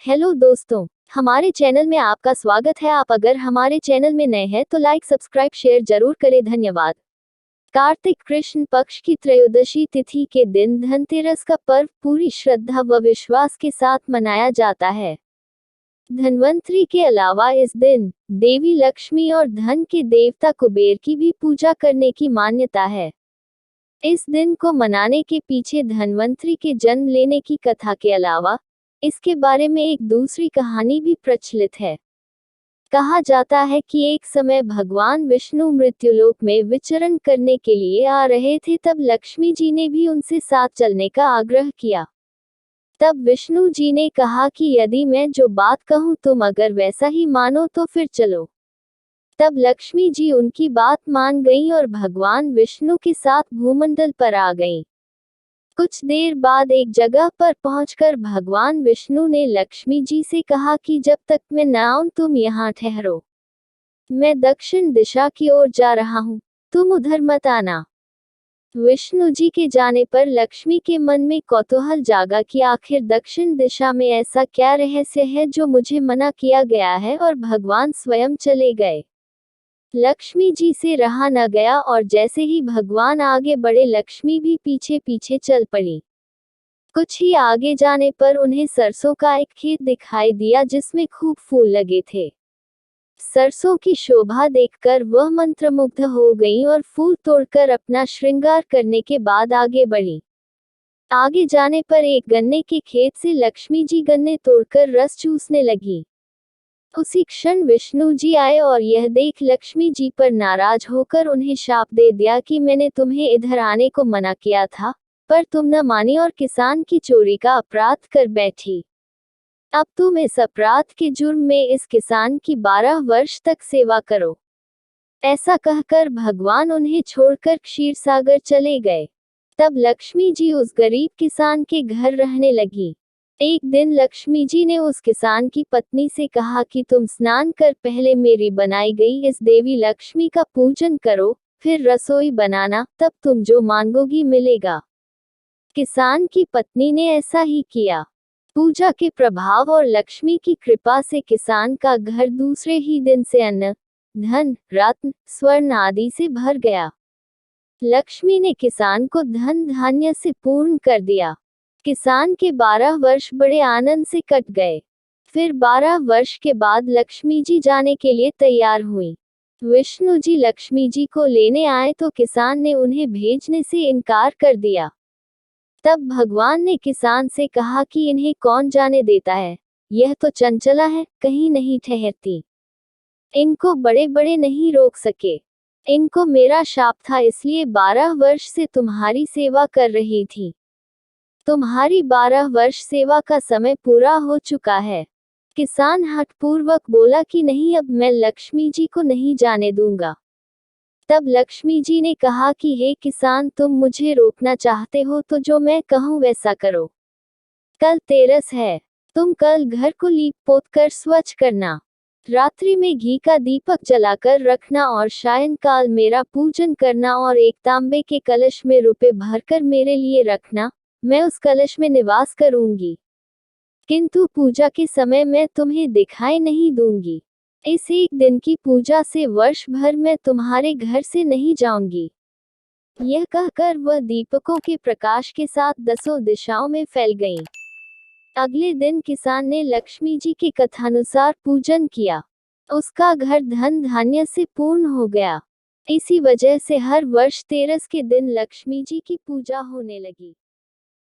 Hello दोस्तों, हमारे channel में आपका स्वागत है। आप अगर हमारे चैनल में नए हैं तो लाइक सब्सक्राइब शेयर जरूर करें, धन्यवाद। कार्तिक कृष्ण पक्ष की त्रयोदशी तिथि के दिन धनतेरस का पर्व पूरी श्रद्धा व विश्वास के साथ मनाया जाता है। धन्वंतरी के अलावा इस दिन देवी लक्ष्मी और धन के देवता कुबेर की भी पूजा करने की मान्यता है। इस दिन को मनाने के पीछे धन्वंतरी के जन्म लेने की कथा के अलावा इसके बारे में एक दूसरी कहानी भी प्रचलित है। कहा जाता है कि एक समय भगवान विष्णु मृत्युलोक में विचरण करने के लिए आ रहे थे, तब लक्ष्मी जी ने भी उनसे साथ चलने का आग्रह किया। तब विष्णु जी ने कहा कि यदि मैं जो बात कहूँ तुम अगर वैसा ही मानो तो फिर चलो। तब लक्ष्मी जी उनकी बात मान गईं और भगवान विष्णु के साथ भूमंडल पर आ गईं। कुछ देर बाद एक जगह पर पहुंचकर भगवान विष्णु ने लक्ष्मी जी से कहा कि जब तक मैं न आऊं तुम यहाँ ठहरो। मैं दक्षिण दिशा की ओर जा रहा हूँ, तुम उधर मत आना। विष्णु जी के जाने पर लक्ष्मी के मन में कौतूहल जागा कि आखिर दक्षिण दिशा में ऐसा क्या रहस्य है जो मुझे मना किया गया है, और भगवान स्वयं चले गए। लक्ष्मी जी से रहा न गया और जैसे ही भगवान आगे बढ़े लक्ष्मी भी पीछे पीछे चल पड़ी। कुछ ही आगे जाने पर उन्हें सरसों का एक खेत दिखाई दिया जिसमें खूब फूल लगे थे। सरसों की शोभा देखकर वह मंत्रमुग्ध हो गईं और फूल तोड़कर अपना श्रृंगार करने के बाद आगे बढ़ी। आगे जाने पर एक गन्ने के खेत से लक्ष्मी जी गन्ने तोड़कर रस चूसने लगी। उसी क्षण विष्णु जी आए और यह देख लक्ष्मी जी पर नाराज होकर उन्हें शाप दे दिया कि मैंने तुम्हें इधर आने को मना किया था, पर तुम न मानी और किसान की चोरी का अपराध कर बैठी। अब तुम इस अपराध के जुर्म में इस किसान की 12 वर्ष तक सेवा करो। ऐसा कहकर भगवान उन्हें छोड़कर क्षीरसागर चले गए। तब लक्ष्मी जी उस गरीब किसान के घर रहने लगी। एक दिन लक्ष्मी जी ने उस किसान की पत्नी से कहा कि तुम स्नान कर पहले मेरी बनाई गई इस देवी लक्ष्मी का पूजन करो, फिर रसोई बनाना, तब तुम जो मांगोगी मिलेगा। किसान की पत्नी ने ऐसा ही किया। पूजा के प्रभाव और लक्ष्मी की कृपा से किसान का घर दूसरे ही दिन से अन्न, धन, रत्न, स्वर्ण आदि से भर गया। लक्ष्मी ने किसान को धन धान्य से पूर्ण कर दिया। किसान के 12 वर्ष बड़े आनंद से कट गए। फिर 12 वर्ष के बाद लक्ष्मी जी जाने के लिए तैयार हुई। विष्णु जी लक्ष्मी जी को लेने आए तो किसान ने उन्हें भेजने से इनकार कर दिया। तब भगवान ने किसान से कहा कि इन्हें कौन जाने देता है, यह तो चंचला है, कहीं नहीं ठहरती। इनको बड़े बड़े नहीं रोक सके। इनको मेरा शाप था, इसलिए 12 वर्ष से तुम्हारी सेवा कर रही थी। तुम्हारी 12 वर्ष सेवा का समय पूरा हो चुका है। किसान हठपूर्वक बोला कि नहीं, अब मैं लक्ष्मी जी को नहीं जाने दूंगा। तब लक्ष्मी जी ने कहा कि हे किसान, तुम मुझे रोकना चाहते हो तो जो मैं कहूँ वैसा करो। कल तेरस है, तुम कल घर को लीप पोत कर स्वच्छ करना। रात्रि में घी का दीपक जलाकर रखना और सायंकाल मेरा पूजन करना और एक तांबे के कलश में रुपए भरकर मेरे लिए रखना। मैं उस कलश में निवास करूंगी, किंतु पूजा के समय मैं तुम्हें दिखाई नहीं दूंगी। इस एक दिन की पूजा से वर्ष भर मैं तुम्हारे घर से नहीं जाऊंगी। यह कहकर वह दीपकों के प्रकाश के साथ 10 दिशाओं में फैल गईं। अगले दिन किसान ने लक्ष्मी जी के कथानुसार पूजन किया। उसका घर धन धान्य से पूर्ण हो गया। इसी वजह से हर वर्ष तेरस के दिन लक्ष्मी जी की पूजा होने लगी।